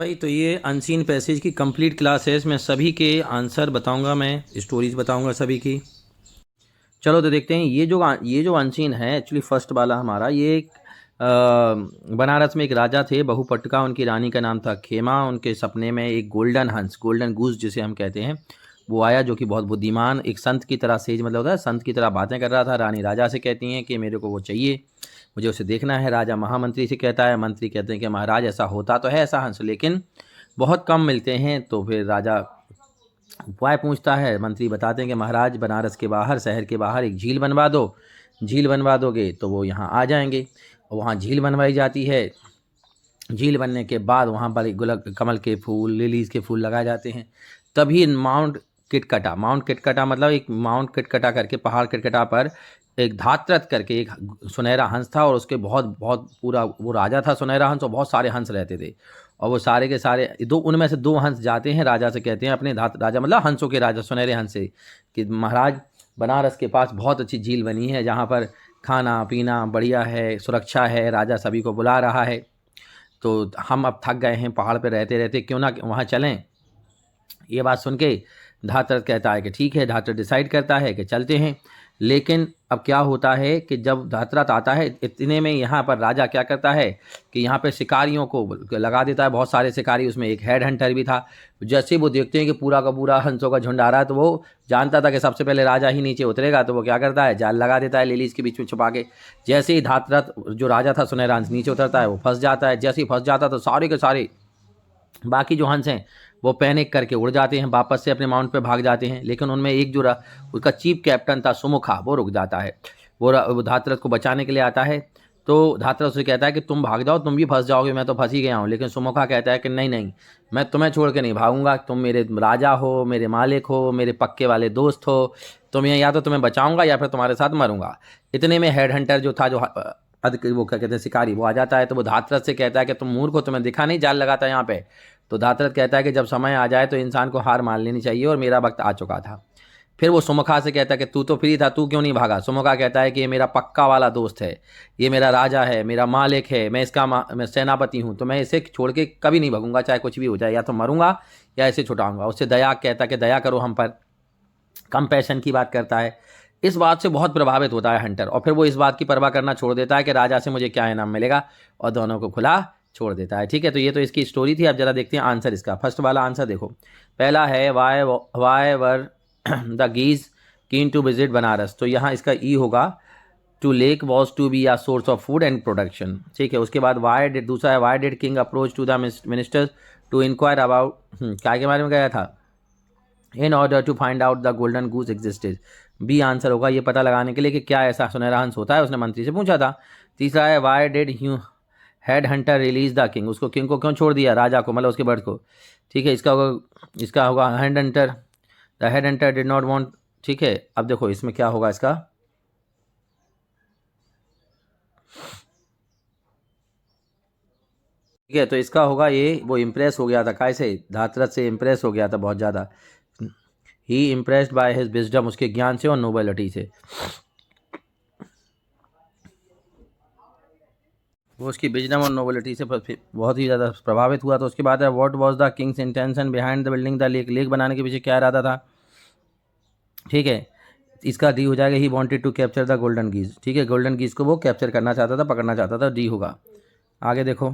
भाई तो ये अनसीन पैसेज की कंप्लीट क्लास है। इसमें सभी के आंसर बताऊंगा, मैं स्टोरीज बताऊंगा सभी की। चलो तो देखते हैं। ये जो अनसीन है एक्चुअली फर्स्ट वाला हमारा, ये एक बनारस में एक राजा थे बहुपटका, उनकी रानी का नाम था खेमा। उनके सपने में एक गोल्डन हंस, गोल्डन गूस जिसे हम कहते हैं, वो आया, जो कि बहुत बुद्धिमान, एक संत की तरह, सेज मतलब होता है संत की तरह बातें कर रहा था। रानी राजा से कहती हैं कि मेरे को वो चाहिए, मुझे उसे देखना है। राजा महामंत्री से कहता है, मंत्री कहते हैं कि महाराज ऐसा होता तो है ऐसा हंस, लेकिन बहुत कम मिलते हैं। तो फिर राजा उपाय पूछता है, मंत्री बताते हैं कि महाराज बनारस के बाहर, शहर के बाहर एक झील बनवा दो, झील बनवा दोगे तो वो यहाँ आ जाएंगे। और वहाँ झील बनवाई जाती है। झील बनने के बाद वहाँ पर गुलाब कमल के फूल, लिलीज़ के फूल लगाए जाते हैं। तभी माउंट किटकटा मतलब एक माउंट किटकटा करके, पहाड़ किटकटा पर एक धात्रत करके एक सुनहरा हंस था, और उसके बहुत बहुत पूरा वो राजा था सुनहरा हंस, और बहुत सारे हंस रहते थे। और वो सारे के सारे दो, उनमें से दो हंस जाते हैं राजा से कहते हैं, अपने राजा मतलब हंसों के राजा सुनहरे हंस से, कि महाराज बनारस के पास बहुत अच्छी झील बनी है, जहाँ पर खाना पीना बढ़िया है, सुरक्षा है, राजा सभी को बुला रहा है। तो हम अब थक गए हैं पहाड़ पे रहते रहते, क्यों ना वहाँ चलें। ये बात सुन के धातर कहता है कि ठीक है। धातर डिसाइड करता है कि चलते हैं। लेकिन अब क्या होता है कि जब धातरथ आता है, इतने में यहाँ पर राजा क्या करता है कि यहाँ पे शिकारियों को लगा देता है, बहुत सारे शिकारी, उसमें एक हेड हंटर भी था। जैसे ही वो देखते हैं कि पूरा का पूरा हंसों का झुंड आ रहा है, तो वो जानता था कि सबसे पहले राजा ही नीचे उतरेगा, तो वो क्या करता है, जाल लगा देता है लिलीज के बीच में छुपा के। जैसे ही धातरथ जो राजा था सुनहरा हंस नीचे उतरता है, वो फंस जाता है। जैसे ही फंस जाता है तो सारे के सारे बाकी जो हंस हैं वो पैनिक करके उड़ जाते हैं, वापस से अपने माउंट पे भाग जाते हैं। लेकिन उनमें एक जो उसका चीफ कैप्टन था सुमुखा, वो रुक जाता है। वो धातरथ को बचाने के लिए आता है। तो धातरथ से कहता है कि तुम भाग जाओ, तुम भी फंस जाओगे, मैं तो फंस ही गया हूँ। लेकिन सुमुखा कहता है कि नहीं नहीं, मैं तुम्हें छोड़ के नहीं भागूंगा, तुम मेरे राजा हो, मेरे मालिक हो, मेरे पक्के वाले दोस्त हो, तुम्हें या तो तुम्हें बचाऊंगा या फिर तुम्हारे साथ मरूंगा। इतने में हेड हंटर जो था, जो वो क्या कहते हैं शिकारी, वो आ जाता है। तो वो धातरथ से कहता है कि तुम मूर्ख हो, तुम्हें दिखा नहीं जाल लगाता यहाँ पे। तो धातरथ कहता है कि जब समय आ जाए तो इंसान को हार मान लेनी चाहिए, और मेरा वक्त आ चुका था। फिर वो सुमुखा से कहता है कि तू तो फ्री था, तू क्यों नहीं भागा। सुमुखा कहता है कि ये मेरा पक्का वाला दोस्त है, ये मेरा राजा है, मेरा मालिक है, मैं सेनापति हूँ, तो मैं इसे छोड़ के कभी नहीं भागूंगा, चाहे कुछ भी हो जाए, या तो मरूंगा या इसे छुटाऊंगा। उससे दया कहता है कि दया करो हम पर, कंपैशन की बात करता है। इस बात से बहुत प्रभावित होता है हंटर, और फिर वो इस बात की परवाह करना छोड़ देता है कि राजा से मुझे क्या इनाम मिलेगा, और दोनों को खुला छोड़ देता है। ठीक है, तो ये तो इसकी स्टोरी थी। अब जरा देखते हैं आंसर इसका। फर्स्ट वाला आंसर देखो, पहला है Y were the गीज keen to visit Banaras. तो यहाँ इसका ई होगा, to lake was to be a source of food and production. ठीक है, उसके बाद वाई डिड, दूसरा है why did king approach to the ministers to enquire about, क्या के बारे में गया था, in order to find out the golden goose existed. B answer होगा, ये पता लगाने के लिए कि क्या ऐसा सुनहरा हंस होता है, उसने मंत्री से पूछा था। तीसरा है why did you head Hunter release the king, उसको किंग को क्यों छोड़ दिया, राजा को मतलब उसके बर्ड को। ठीक है, इसका होगा head Hunter, the head Hunter did not want. ठीक है, अब देखो इसमें क्या होगा इसका। ठीक है, तो इसका होगा ये, वो इम्प्रेस हो गया था, कैसे, धातरथ से इम्प्रेस हो गया था बहुत ज़्यादा। ही इम्प्रेस्ड बाय हिज विजडम, उसके ज्ञान से और नोबेलिटी से, वो उसकी विजडम और नोबलिटी से बहुत ही ज़्यादा प्रभावित हुआ। तो उसके बाद है what was the Kings intention behind the building the lake, lake बनाने के पीछे क्या इरादा था। ठीक है, इसका डी हो जाएगा, he wanted to capture the golden geese. ठीक है, गोल्डन गीज को वो कैप्चर करना चाहता था, पकड़ना चाहता था, डी होगा। आगे देखो,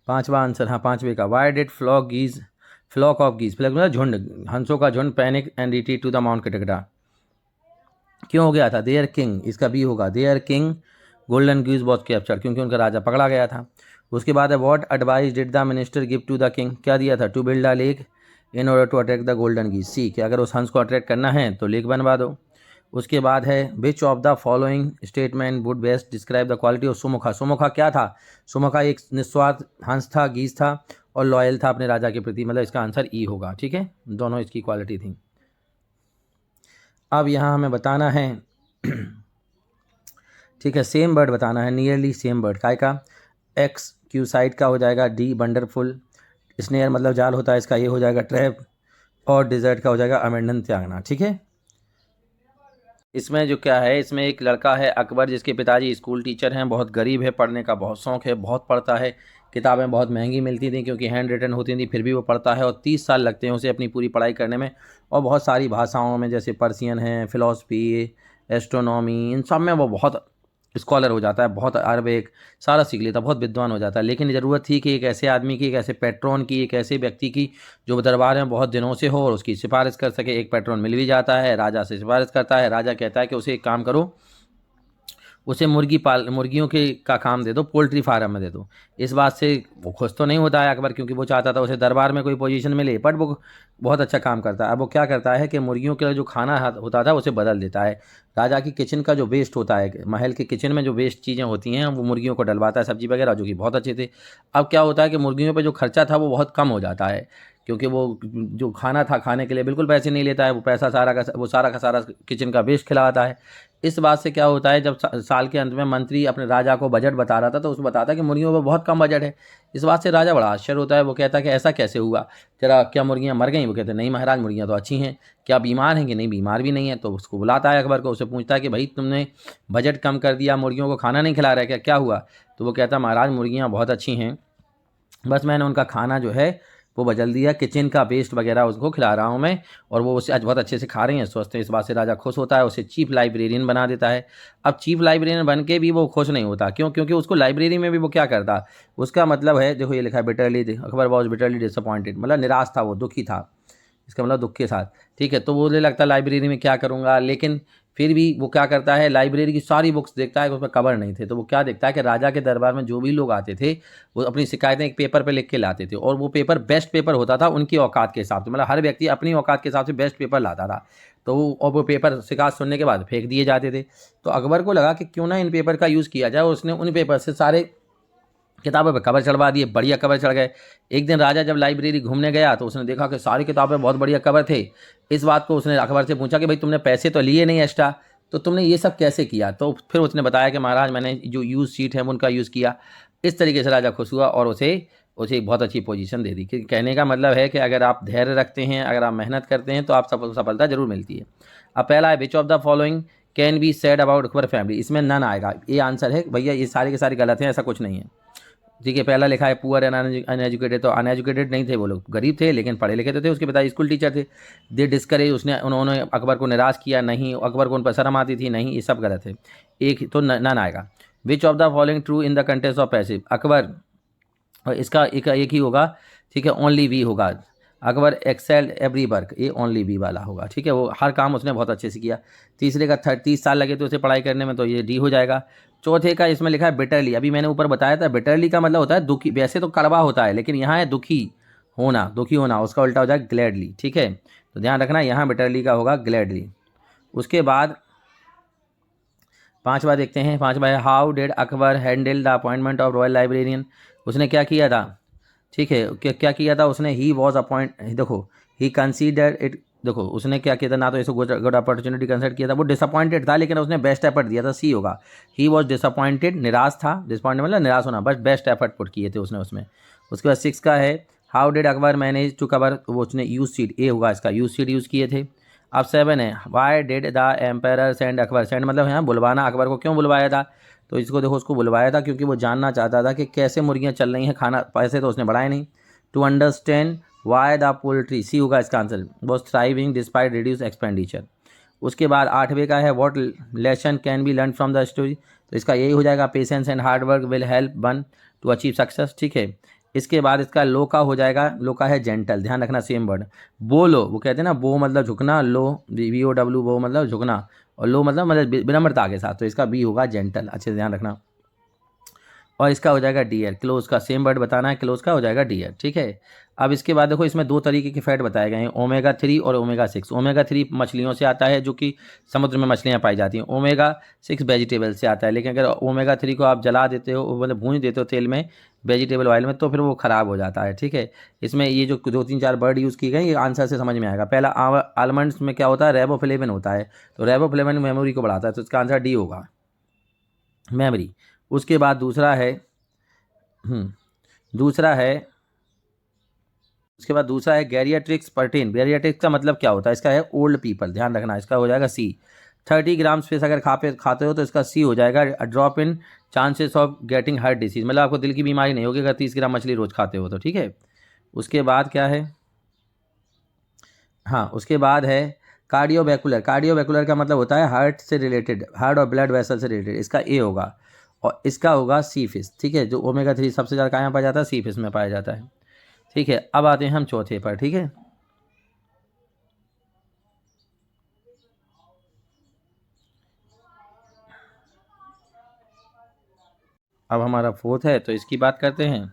पांचवा आंसर, हाँ पांचवे का, why did flock of geese, flag मतलब झुंड, हंसों का झुंड, panic and retreat to the mount Katkata, क्यों हो गया था, देयर किंग, इसका बी होगा, their king golden geese was capture, क्योंकि उनका राजा पकड़ा गया था। उसके बाद है what advice did the minister give to the king, क्या दिया था, to build a lake in order to attract the golden geese. सी, कि अगर उस हंस को अट्रैक्ट करना है तो लेक बनवा दो। उसके बाद है which of the following statement would best describe the quality of Sumukha. Sumukha क्या था, सुमुखा एक निस्वार्थ हंस था, गीज था, और लॉयल था अपने राजा के प्रति, मतलब इसका आंसर ई होगा। ठीक है, दोनों इसकी क्वालिटी थी। अब यहाँ हमें बताना है ठीक है, सेम वर्ड बताना है, नियरली सेम वर्ड, काय का, एक्स क्यू साइड का हो जाएगा डी वंडरफुल, स्नेयर मतलब जाल होता है इसका, ये हो जाएगा ट्रैप, और डिजर्ट का हो जाएगा अमेंडन त्यागना। ठीक है, इसमें जो क्या है, इसमें एक लड़का है अकबर, जिसके पिताजी स्कूल टीचर हैं, बहुत गरीब है, पढ़ने का बहुत शौक है, बहुत पढ़ता है, किताबें बहुत महंगी मिलती थी क्योंकि हैंड रिटन होती थी, फिर भी वो पढ़ता है और 30 साल लगते हैं उसे अपनी पूरी पढ़ाई करने में। और बहुत सारी भाषाओं में जैसे पर्सियन है, फ़िलॉसफी, एस्ट्रोनॉमी, इन सब में वो बहुत स्कॉलर हो जाता है, बहुत अरबिक सारा सीख लेता, बहुत विद्वान हो जाता है। लेकिन ज़रूरत थी कि एक ऐसे आदमी की, एक ऐसे पैट्रॉन की, एक ऐसे व्यक्ति की जो दरबार में बहुत दिनों से हो और उसकी सिफारिश कर सके। एक पैट्रॉन मिल भी जाता है, राजा से सिफारिश करता है, राजा कहता है कि उसे एक काम करो, उसे मुर्गियों के का काम दे दो, पोल्ट्री फार्म में दे दो। इस बात से वो खुश तो नहीं होता है अकबर, क्योंकि वो चाहता था उसे दरबार में कोई पोजीशन मिले, बट वो बहुत अच्छा काम करता है। अब वो क्या करता है कि मुर्गियों के लिए जो खाना होता था उसे बदल देता है। राजा की किचन का जो वेस्ट होता है, महल के किचन में जो वेस्ट चीज़ें होती हैं, वो मुर्गियों को डलवाता है, सब्जी वगैरह, जो कि बहुत अच्छे थे। अब क्या होता है कि मुर्गियों पर जो खर्चा था वो बहुत कम हो जाता है, क्योंकि वो जो खाना था खाने के लिए बिल्कुल पैसे नहीं लेता है, वो पैसा सारा का सारा किचन का वेस्ट खिलाता है। इस बात से क्या होता है, जब साल के अंत में मंत्री अपने राजा को बजट बता रहा था तो उसको बताता कि मुर्गियों पर बहुत कम बजट है। इस बात से राजा बड़ा आश्चर्य होता है, वो कहता है कि ऐसा कैसे हुआ, जरा क्या मुर्गियाँ मर गई? वो कहते हैं नहीं महाराज, मुर्गियाँ तो अच्छी हैं। क्या बीमार हैं? कि नहीं, बीमार भी नहीं है। तो उसको बुलाता है अकबर को, उससे पूछता है कि भाई तुमने बजट कम कर दिया, मुर्गियों को खाना नहीं खिला रहा है क्या, क्या हुआ? तो वो कहता है महाराज मुर्गियाँ बहुत अच्छी हैं, बस मैंने उनका खाना जो है वो बदल दिया, किचन का वेस्ट वगैरह उसको खिला रहा हूँ मैं, और वो उसे आज बहुत अच्छे से खा रही हैं, स्वस्थ है। इस बात से राजा खुश होता है, उसे चीफ लाइब्रेरियन बना देता है। अब चीफ लाइब्रेरियन बन के भी वो खुश नहीं होता, क्यों? क्योंकि उसको लाइब्रेरी में भी वो क्या करता, उसका मतलब है, देखो ये लिखा है bitterly, Akbar was bitterly disappointed, मतलब निराश था, वो दुखी था, इसका मतलब दुख के साथ। ठीक है, तो वो मुझे लगता है लाइब्रेरी में क्या करूँगा, लेकिन फिर भी वो क्या करता है, लाइब्रेरी की सारी बुक्स देखता है कि उसमें कवर नहीं थे। तो वो क्या देखता है कि राजा के दरबार में जो भी लोग आते थे वो अपनी शिकायतें एक पेपर पे लिख के लाते थे, और वो पेपर बेस्ट पेपर होता था उनकी औकात के हिसाब से, मतलब हर व्यक्ति अपनी औकात के हिसाब से बेस्ट पेपर लाता था। तो और वो पेपर शिकायत सुनने के बाद फेंक दिए जाते थे। तो अकबर को लगा कि क्यों ना इन पेपर का यूज़ किया जाए, और उसने उन पेपर से सारे किताबों पे कवर चढ़वा दिए, बढ़िया कवर चढ़ गए। एक दिन राजा जब लाइब्रेरी घूमने गया तो उसने देखा कि सारी किताबें बहुत बढ़िया कवर थे। इस बात को उसने अकबर से पूछा कि भाई तुमने पैसे तो लिए नहीं एक्स्ट्रा, तो तुमने ये सब कैसे किया? तो फिर उसने बताया कि महाराज मैंने जो यूज़ शीट है उनका यूज़ किया। इस तरीके से राजा खुश हुआ और उसे उसे एक बहुत अच्छी पोजीशन दे दी। कि कहने का मतलब है कि अगर आप धैर्य रखते हैं, अगर आप मेहनत करते हैं, तो आप सफलता जरूर मिलती है। अब पहला है which of the following can be said about Akbar family, इसमें नन आएगा, ये आंसर है भैया, ये सारे के सारे गलत हैं, ऐसा कुछ नहीं है। ठीक है, पहला लिखा है पुअर एंड अनएजुकेटेड, तो अनएजुकेटेड नहीं थे वो लोग, गरीब थे लेकिन पढ़े लिखे तो थे, उसके पिता स्कूल टीचर थे। दे डिस्करेज, उन्होंने अकबर को निराश किया, नहीं, अकबर को उन पर शर्म आती थी, नहीं, ये सब गलत है। एक तो नन आएगा। विच of the following true in the contest of passive, Akbar, और इसका एक ही होगा, ठीक है, ओनली वी होगा। अकबर एक्सेल्ड एवरी वर्क, ये ओनली वी वाला होगा। ठीक है, वो हर काम उसने बहुत अच्छे से किया। तीसरे का 30 साल लगे तो उसे पढ़ाई करने में, तो ये डी हो जाएगा। चौथे का इसमें लिखा है बिटरली, अभी मैंने ऊपर बताया था बिटरली का मतलब होता है दुखी, वैसे तो कड़वा होता है लेकिन यहाँ है दुखी होना, उसका उल्टा हो जाएगा ग्लैडली। ठीक है, तो ध्यान रखना, यहाँ बिटरली का होगा ग्लैडली। उसके बाद पांचवा देखते हैं, पांचवा है how did Akbar handle the appointment of royal librarian, उसने क्या किया था? ठीक है, क्या किया था उसने? ही वॉज अपॉइंट, देखो ही कंसीडर इट, देखो उसने क्या किया था, ना तो इसे गुड अपॉर्चुनिटी कंसिडर किया था, वो डिसअपॉइंटेड था लेकिन उसने बेस्ट एफर्ट दिया था, सी होगा। ही वॉज डिसअपॉइंटेड, निराश था, डिसअपॉइंटेड मतलब निराश होना, बस बेस्ट एफर्ट पुट किए थे उसने उसमें। उसके बाद 6 का है how did Akbar manage to cover, वो उसने यूज सीट, ए होगा इसका, यूज सीट यूज़ किए थे। अब 7 है why did the empire send Akbar, send मतलब यहाँ बुलवाना, अकबर को क्यों बुलवाया था? तो इसको देखो, उसको बुलवाया था क्योंकि वो जानना चाहता था कि कैसे मुर्गियाँ चल रही हैं, खाना, पैसे तो उसने बढ़ाए नहीं। To understand why the poultry, C होगा इसका answer, was thriving despite reduce expenditure. उसके बाद 8वें का है what lesson can be learn from the story, तो इसका यही हो जाएगा patience and hard work will help one to achieve success. ठीक है, इसके बाद इसका लो का हो जाएगा, लो का है जेंटल, ध्यान रखना सेम वर्ड। बोलो, वो कहते हैं ना, बो मतलब झुकना, लो VOW, वो मतलब झुकना, और लो मतलब विनम्रता के साथ, तो इसका बी होगा जेंटल, अच्छे से ध्यान रखना। और इसका हो जाएगा डियर, क्लोज का सेम वर्ड बताना है, क्लोज का हो जाएगा डियर। ठीक है, अब इसके बाद देखो इसमें 2 तरीके के फैट बताए गए हैं, ओमेगा 3 और ओमेगा 6। ओमेगा 3 मछलियों से आता है, जो कि समुद्र में मछलियाँ पाई जाती हैं। ओमेगा 6 वेजिटेबल से आता है, लेकिन अगर ओमेगा 3 को आप जला देते हो, मतलब भूंज देते हो तेल में, वेजिटेबल ऑयल में, तो फिर वो ख़राब हो जाता है। ठीक है, इसमें ये जो 2-3-4 वर्ड यूज़ किए गए, ये आंसर से समझ में आएगा। पहला आलमंड्स में क्या होता है, रेबोफ्लेविन होता है, तो रेबोफ्लेविन मेमोरी को बढ़ाता है, तो इसका आंसर डी होगा, मेमोरी। उसके बाद दूसरा है उसके बाद दूसरा है गैरियाट्रिक्स पर्टेन, गैरियाट्रिक्स का मतलब क्या होता है? इसका है ओल्ड पीपल, ध्यान रखना, इसका हो जाएगा सी। 30 ग्राम स्पेस अगर खाते हो तो इसका सी हो जाएगा drop in chances of getting heart disease, मतलब आपको दिल की बीमारी नहीं होगी अगर 30 ग्राम मछली रोज़ खाते हो तो, ठीक है। उसके बाद क्या है, हाँ उसके बाद है कार्डियोवैस्कुलर। कार्डियोवैस्कुलर का मतलब होता है हार्ट से रिलेटेड, हार्ट और ब्लड वेसल से रिलेटेड, इसका ए होगा। और इसका होगा सी फिश, ठीक है। जो ओमेगा 3 सबसे ज़्यादा कहाँ पाया जाता है, सी फिश में पाया जाता है, ठीक है। अब आते हैं हम चौथे पर, ठीक है। अब हमारा फोर्थ है तो इसकी बात करते हैं।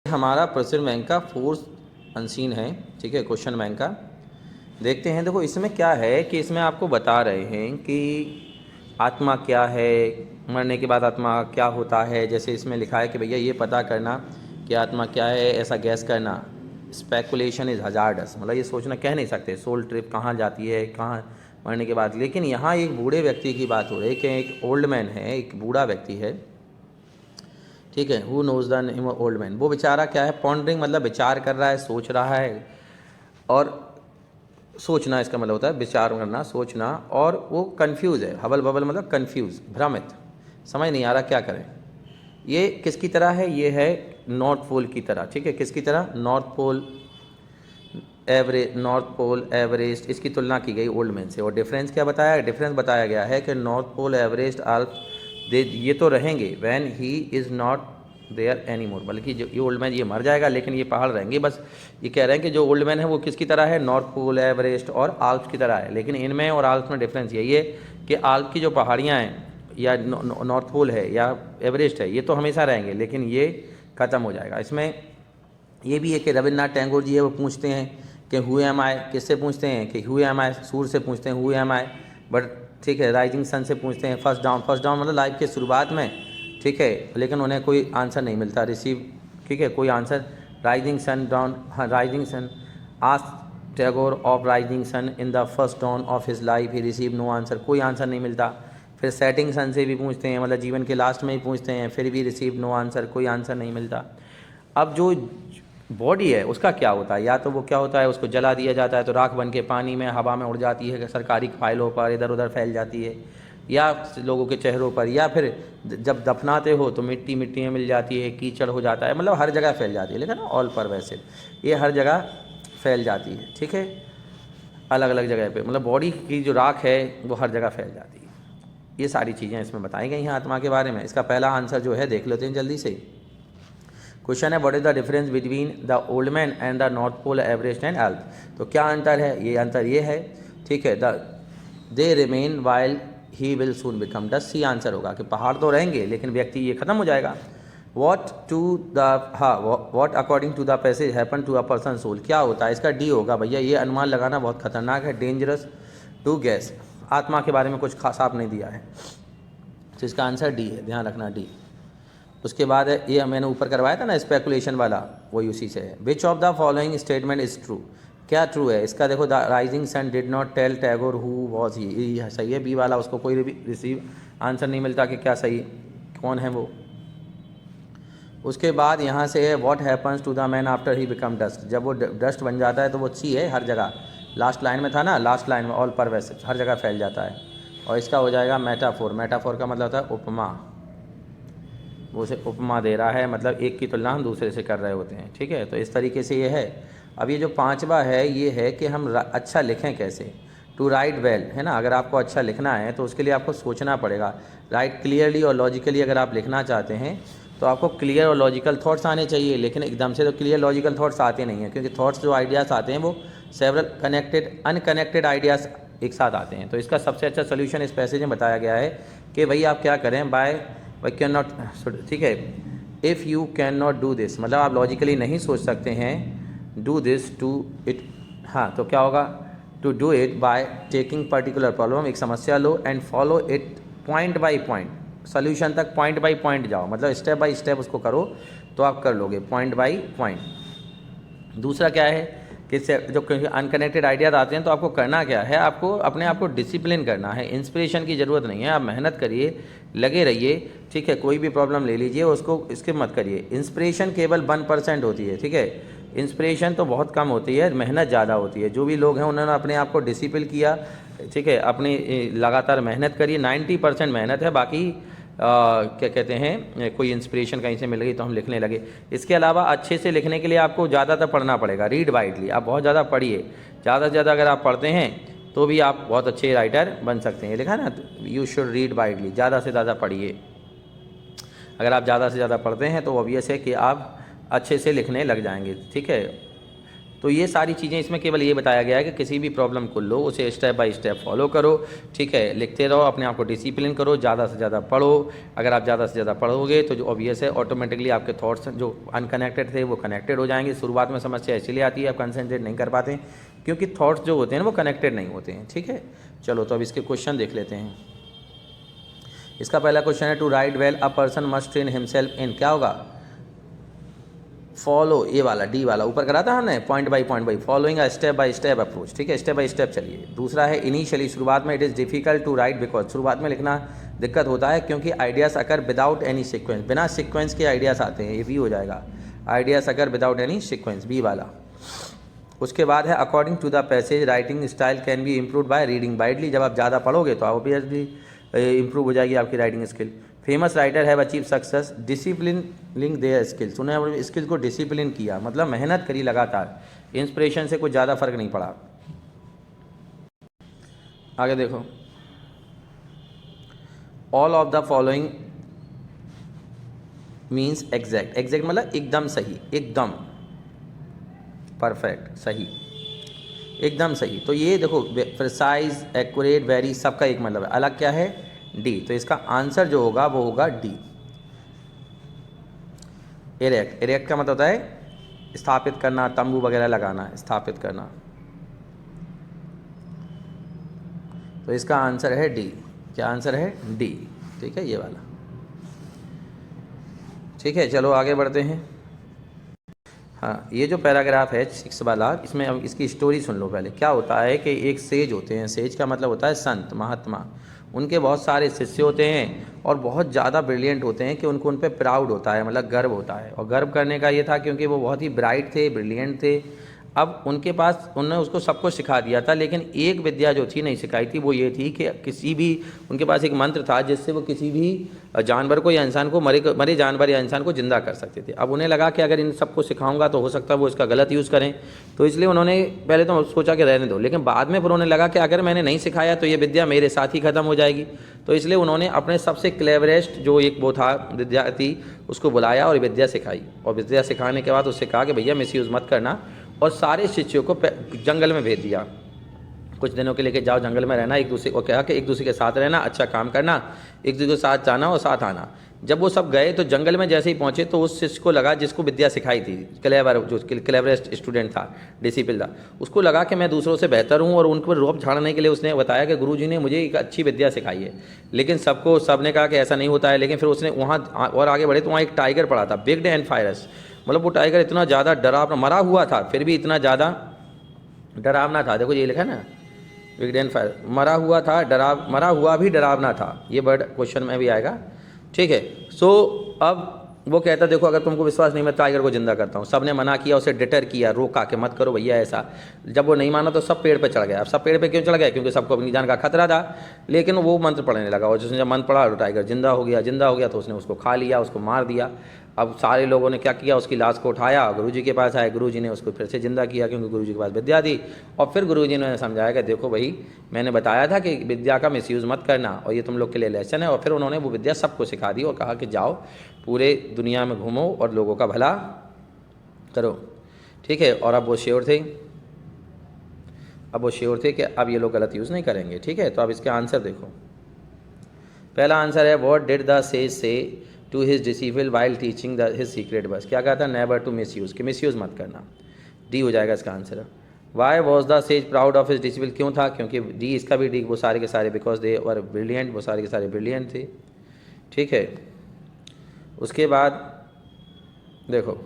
हमारा प्रेसिडेंट बैंक का फोर्थ अनसीन है, ठीक है, क्वेश्चन बैंक का। देखते हैं, देखो इसमें क्या है कि इसमें आपको बता रहे हैं कि आत्मा क्या है, मरने के बाद आत्मा क्या होता है। जैसे इसमें लिखा है कि भैया ये पता करना कि आत्मा क्या है, ऐसा गैस करना, स्पेकुलेशन इज़ हजार्डस, मतलब ये सोचना कह नहीं सकते सोल ट्रिप कहाँ जाती है, कहाँ मरने के बाद। लेकिन यहाँ एक बूढ़े व्यक्ति की बात हो रही है कि एक ओल्ड मैन है, एक बूढ़ा व्यक्ति है, ठीक है। Who knows the name of old man, वो बेचारा क्या है, पॉन्डरिंग मतलब विचार कर रहा है, सोच रहा है। और सोचना इसका मतलब होता है विचार करना, सोचना। और वो कंफ्यूज है, हबल बबल मतलब कंफ्यूज, भ्रमित, समझ नहीं आ रहा क्या करें। ये किसकी तरह है, ये है नॉर्थ पोल की तरह, ठीक है। किसकी तरह, नॉर्थ पोल एवरेस्ट, इसकी तुलना की गई ओल्ड मैन से। और डिफरेंस क्या बताया, डिफरेंस बताया गया है कि नॉर्थ पोल एवरेस्ट आल्प ये तो रहेंगे when he is not there any more, बल्कि जो ये ओल्ड मैन ये मर जाएगा लेकिन ये पहाड़ रहेंगे। बस ये कह रहे हैं कि जो ओल्ड मैन है वो किसकी तरह है, नॉर्थ पोल एवरेस्ट और आल्प्स की तरह है। लेकिन इनमें और आल्प्स में डिफरेंस यही है कि आल्प की जो पहाड़ियाँ हैं या नॉर्थ पोल है या एवरेस्ट है, ये तो हमेशा रहेंगे लेकिन ये ख़त्म हो जाएगा। इसमें ये भी है कि रविन्द्रनाथ टैगोर जी है, वो पूछते हैं कि हु एम आई, किससे पूछते हैं कि हु एम आई, सूर्य से पूछते हैं हु एम आई, बट ठीक है राइजिंग सन से पूछते हैं, फर्स्ट डाउन मतलब लाइफ के शुरुआत में, ठीक है। लेकिन उन्हें कोई आंसर नहीं मिलता, रिसीव, ठीक है, कोई आंसर। राइजिंग सन डाउन, हाँ rising sun, ask Tagore of rising sun in the first dawn of his life, he receive no answer, कोई आंसर नहीं मिलता। फिर सेटिंग सन से भी पूछते हैं, मतलब जीवन के लास्ट में ही पूछते हैं, फिर भी रिसीव नो आंसर, कोई आंसर नहीं मिलता। अब जो बॉडी है उसका क्या होता है, या तो वो क्या होता है उसको जला दिया जाता है तो राख बन के पानी में हवा में उड़ जाती है, सरकारी फाइलों पर इधर उधर फैल जाती है, या लोगों के चेहरों पर, या फिर जब दफनाते हो तो मिट्टी में मिल जाती है, कीचड़ हो जाता है, मतलब हर जगह फैल जाती है। लेकिन ऑल पर वैसे ये हर जगह फैल जाती है, ठीक है, अलग अलग जगह पे, मतलब बॉडी की जो राख है वो हर जगह फैल जाती है। ये सारी चीज़ें इसमें बताई गई हैं आत्मा के बारे में। इसका पहला आंसर जो है देख लेते हैं जल्दी से। क्वेश्चन है what is the difference between the old man and the north pole Everest and Alp, तो क्या अंतर है, ये अंतर ये है, ठीक है। The they remain while he will soon become dust, C answer होगा कि पहाड़ तो रहेंगे लेकिन व्यक्ति ये ख़त्म हो जाएगा। What according to the passage happen to a person soul, क्या होता है, इसका डी होगा। भैया ये अनुमान लगाना बहुत खतरनाक है, डेंजरस टू गैस, आत्मा के बारे में कुछ खास आप नहीं दिया है, तो इसका आंसर डी है, ध्यान रखना डी। उसके बाद है ये मैंने ऊपर करवाया था ना स्पेकुलेशन वाला, वही उसी से है। Which of the following statement is true, क्या ट्रू है इसका, देखो the rising sun did not tell Tagore who was he, सही है बी वाला, उसको कोई रिसीव आंसर नहीं मिलता कि क्या सही, कौन है वो। उसके बाद यहाँ से है what happens to the man after he become dust, जब वो डस्ट बन जाता है तो वो सी है हर जगह, लास्ट लाइन में था ना, लास्ट लाइन में ऑल पर वैसे हर जगह फैल जाता है। और इसका हो जाएगा मेटाफोर, मेटाफोर का मतलब होता है उपमा, वो उसे उपमा दे रहा है, मतलब एक की तुलना हम दूसरे से कर रहे होते हैं, ठीक है। तो इस तरीके से ये है। अब ये जो पांचवा है ये है कि हम अच्छा लिखें कैसे, टू राइट वेल, है ना। अगर आपको अच्छा लिखना है तो उसके लिए आपको सोचना पड़ेगा, राइट क्लियरली और लॉजिकली। अगर आप लिखना चाहते हैं तो आपको क्लियर और लॉजिकल थॉट्स आने चाहिए, लेकिन एकदम से तो क्लियर लॉजिकल थॉट्स आते नहीं हैं, क्योंकि थॉट्स जो आइडियाज़ आते हैं वो सेवरल कनेक्टेड अनकनेक्टेड आइडियाज़ एक साथ आते हैं। तो इसका सबसे अच्छा सोल्यूशन इस पैसेज में बताया गया है कि भाई आप क्या करें, बाय कैन नॉट, ठीक है, if you can not do this, मतलब आप लॉजिकली नहीं सोच सकते हैं, डू दिस टू इट, हाँ तो क्या होगा, to do it by taking particular problem, एक समस्या लो and follow it point by point, solution तक पॉइंट बाय पॉइंट जाओ, मतलब स्टेप बाय स्टेप उसको करो तो आप कर लोगे पॉइंट बाय पॉइंट। दूसरा क्या है कि जो अनकनेक्टेड आइडियाज आते हैं तो आपको करना क्या है, आपको अपने आप को डिसिप्लिन करना है, इंस्पिरेशन की ज़रूरत नहीं है, आप मेहनत करिए, लगे रहिए, ठीक है। कोई भी प्रॉब्लम ले लीजिए उसको इसके मत करिए, इंस्पिरेशन केवल 1% होती है, ठीक है। इंस्पिरेशन तो बहुत कम होती है, मेहनत ज़्यादा होती है। जो भी लोग हैं उन्होंने अपने आप को डिसिप्लिन किया, ठीक है, अपनी लगातार मेहनत करिए, 90% मेहनत है, बाकी क्या कहते हैं, कोई इंस्पिरेशन कहीं से मिल गई तो हम लिखने लगे। इसके अलावा अच्छे से लिखने के लिए आपको ज़्यादातर पढ़ना पड़ेगा, रीड वाइडली, आप बहुत ज़्यादा पढ़िए, ज़्यादा से ज़्यादा अगर आप पढ़ते हैं तो भी आप बहुत अच्छे राइटर बन सकते हैं। लिखा ना, यू शुड रीड वाइडली, ज़्यादा से ज़्यादा पढ़िए। अगर आप ज़्यादा से ज़्यादा पढ़ते हैं तो ऑब्वियस है कि आप अच्छे से लिखने लग जाएंगे, ठीक है। तो ये सारी चीज़ें इसमें केवल ये बताया गया है कि किसी भी प्रॉब्लम को लो, उसे स्टेप बाय स्टेप फॉलो करो, ठीक है, लिखते रहो, अपने आप को डिसिप्लिन करो, ज़्यादा से ज़्यादा पढ़ो। अगर आप ज़्यादा से ज़्यादा पढ़ोगे तो जो ऑब्वियस है ऑटोमेटिकली आपके थॉट्स जो अनकनेक्टेड थे वो कनेक्टेड हो जाएंगे। शुरुआत में समस्या इसलिए आती है, आप कंसंट्रेट नहीं कर पाते क्योंकि थॉट्स जो होते हैं वो कनेक्टेड नहीं होते हैं, ठीक है। चलो तो अब इसके क्वेश्चन देख लेते हैं। इसका पहला क्वेश्चन है, to write well a person must train himself in, क्या होगा, फॉलो, ये वाला डी वाला ऊपर करा था हमने, point by following a step by step approach, ठीक है, स्टेप बाय स्टेप चलिए। दूसरा है, इनिशियली, शुरुआत में, it is difficult to write because, शुरुआत में लिखना दिक्कत होता है क्योंकि ideas occur without any sequence, बिना सीक्वेंस के आइडियाज़ आते हैं, ये भी हो जाएगा, ideas occur without any sequence, B वाला। उसके बाद है, according to the passage writing style can be improve by reading widely, जब आप ज़्यादा पढ़ोगे तो ऑब्वियसली इम्प्रूव हो जाएगी आपकी writing skill. Famous writer have achieve success disciplining their skills, उन्होंने स्किल्स को डिसिप्लिन किया, मतलब मेहनत करी लगातार, इंस्पिरेशन से कुछ ज़्यादा फर्क नहीं पड़ा। आगे देखो, all of the following means exact, exact मतलब एकदम सही, एकदम परफेक्ट, सही, एकदम सही। तो ये देखो, प्रिसाइज, एक्यूरेट, वेरी, सबका एक मतलब है, अलग क्या है, डी। तो इसका आंसर जो होगा वो होगा डी, इरेक्ट। इरेक्ट का मतलब होता है स्थापित करना, तंबू वगैरह लगाना, स्थापित करना। तो इसका आंसर है डी, क्या आंसर है, डी, ठीक है, ये वाला, ठीक है। चलो आगे बढ़ते हैं। हाँ, ये जो पैराग्राफ है 6 वाला, इसमें अब इसकी स्टोरी सुन लो पहले। क्या होता है कि एक सेज होते हैं, सेज का मतलब होता है संत, महात्मा, उनके बहुत सारे शिष्य होते हैं और बहुत ज़्यादा ब्रिलियंट होते हैं कि उनको उन पर प्राउड होता है, मतलब गर्व होता है। और गर्व करने का ये था क्योंकि वो बहुत ही ब्राइट थे, ब्रिलियंट थे। अब उनके पास, उन्होंने उसको सब कुछ सिखा दिया था, लेकिन एक विद्या जो थी नहीं सिखाई थी, वो ये थी कि किसी भी, उनके पास एक मंत्र था जिससे वो किसी भी जानवर को या इंसान को, मरे जानवर या इंसान को जिंदा कर सकते थे। अब उन्हें लगा कि अगर इन सबको सिखाऊंगा तो हो सकता है वो इसका गलत यूज़ करें, तो इसलिए उन्होंने पहले तो सोचा कि रहने दो, लेकिन बाद में फिर उन्हें लगा कि अगर मैंने नहीं सिखाया तो ये विद्या मेरे साथ ही ख़त्म हो जाएगी। तो इसलिए उन्होंने अपने सबसे क्लेवरेस्ट जो एक वो था विद्यार्थी, उसको बुलाया और विद्या सिखाई। और विद्या सिखाने के बाद उससे कहा कि भैया मिसयूज़ मत करना, और सारे शिष्यों को जंगल में भेज दिया, कुछ दिनों के लिए जाओ जंगल में रहना, एक दूसरे को कहा कि एक दूसरे के साथ रहना, अच्छा काम करना, एक दूसरे के साथ जाना और साथ आना। जब वो सब गए तो जंगल में जैसे ही पहुंचे तो उस शिष्य को लगा, जिसको विद्या सिखाई थी, जो क्लेवरेस्ट स्टूडेंट था, डिसिप्लिन था, उसको लगा कि मैं दूसरों से बेहतर हूं, और उन पर रोब झाड़ने के लिए उसने बताया कि गुरुजी ने मुझे एक अच्छी विद्या सिखाई है। लेकिन सब ने कहा कि ऐसा नहीं होता है। लेकिन फिर उसने वहाँ और आगे बढ़े तो वहाँ एक टाइगर पड़ा था, बिग एंड फायरस, मतलब वो टाइगर इतना ज़्यादा डरावना, मरा हुआ था फिर भी इतना ज़्यादा डरावना था। देखो ये लिखा है ना, बिग एंड फायर, मरा हुआ था, मरा हुआ भी डरावना था, ये वर्ड क्वेश्चन में भी आएगा, ठीक है। सो अब वो कहता, देखो अगर तुमको विश्वास नहीं, मैं टाइगर को जिंदा करता हूँ। सब ने मना किया, उसे डिटर किया, रोका कि मत करो भैया ऐसा। जब वो नहीं माना तो सब पेड़ पे चढ़ गया। अब सब पेड़ पे क्यों चढ़ गए, क्योंकि सबको अपनी जान का खतरा था। लेकिन वो मंत्र पढ़ने लगा, और जिसने जब मंत्र पढ़ा तो टाइगर जिंदा हो गया, तो उसने उसको खा लिया, उसको मार दिया। अब सारे लोगों ने क्या किया, उसकी लाश को उठाया, गुरुजी के पास आए, गुरुजी ने उसको फिर से जिंदा किया, क्योंकि गुरुजी के पास विद्या थी। और फिर गुरुजी ने समझाया कि देखो भाई, मैंने बताया था कि विद्या का मिसयूज़ मत करना, और ये तुम लोग के लिए लेसन है। और फिर उन्होंने वो विद्या सबको सिखा दी और कहा कि जाओ पूरे दुनिया में घूमो और लोगों का भला करो, ठीक है। और अब वो श्योर थे कि अब ये लोग गलत यूज़ नहीं करेंगे, ठीक है। तो अब इसके आंसर देखो। पहला आंसर है, what did the sage say to his disciple while teaching his secret verse, क्या कहा था, नेवर टू मिस यूज़, कि मिस यूज़ मत करना, डी हो जाएगा इसका answer. Why was the sage proud of his disciple, क्यों था, क्योंकि डी, इसका भी डी, वो सारे के सारे बिकॉज दे वर ब्रिलियंट, वो सारे के सारे ब्रिलियंट थे, ठीक है। उसके बाद देखो,